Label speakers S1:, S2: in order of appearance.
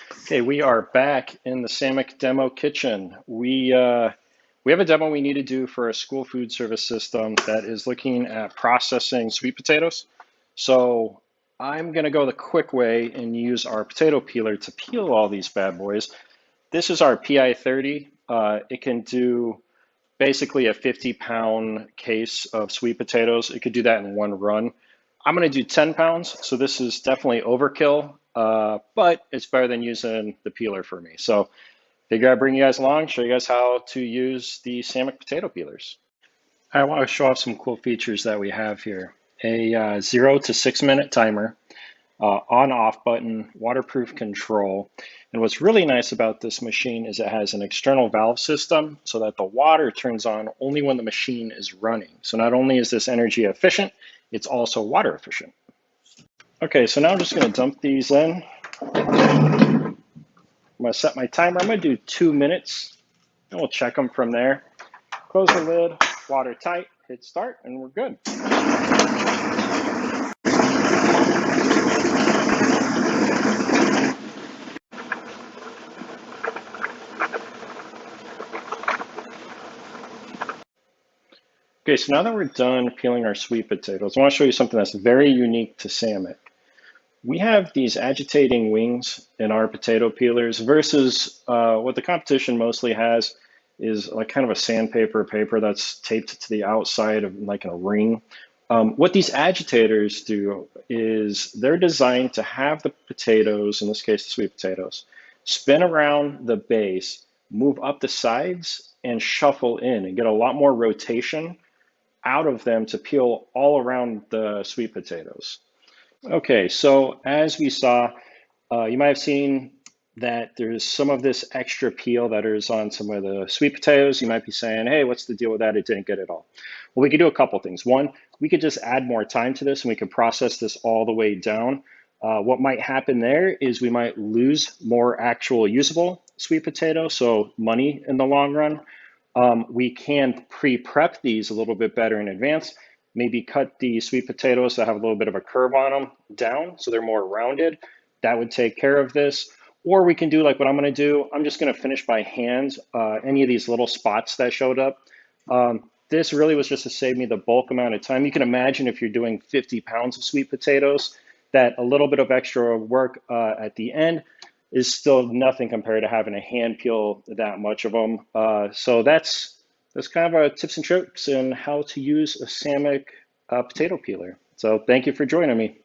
S1: Okay, we are back in the Sammic demo kitchen. We have a demo we need to do for a school food service system that is looking at processing sweet potatoes. So I'm going to go the quick way and use our potato peeler to peel all these bad boys. This is our PI-30. It can do basically a 50-pound case of sweet potatoes. It could do that in one run. I'm going to do 10 pounds, so this is definitely overkill, but it's better than using the peeler for me. So figure I'd bring you guys along, show you guys how to use the Sammic potato peelers. I want to show off some cool features that we have here. A 0 to 6 minute timer, on-off button, waterproof control. And what's really nice about this machine is it has an external valve system so that the water turns on only when the machine is running. So not only is this energy efficient, it's also water efficient. Okay, so now I'm just going to dump these in. I'm going to set my timer. I'm going to do 2 minutes, and we'll check them from there. Close the lid, water tight, hit start, and we're good. Okay, so now that we're done peeling our sweet potatoes, I want to show you something that's very unique to Sammic. We have these agitating wings in our potato peelers versus what the competition mostly has is like kind of a sandpaper paper that's taped to the outside of like a ring. What these agitators do is they're designed to have the potatoes, in this case the sweet potatoes, spin around the base, move up the sides, and shuffle in and get a lot more rotation out of them to peel all around the sweet potatoes. Okay, so as we saw, you might have seen that there's some of this extra peel that is on some of the sweet potatoes. You might be saying, hey, what's the deal with that? It didn't get it all. Well, we could do a couple things. One, we could just add more time to this and we could process this all the way down. What might happen there is we might lose more actual usable sweet potato, so money in the long run. We can pre-prep these a little bit better in advance. Maybe cut the sweet potatoes that have a little bit of a curve on them down so they're more rounded. That would take care of this. Or we can do like what I'm going to do. I'm just going to finish by hand any of these little spots that showed up. This really was just to save me the bulk amount of time. You can imagine if you're doing 50 pounds of sweet potatoes, that a little bit of extra work at the end is still nothing compared to having a hand peel that much of them. So that's kind of tips and tricks in how to use a Sammic potato peeler. So thank you for joining me.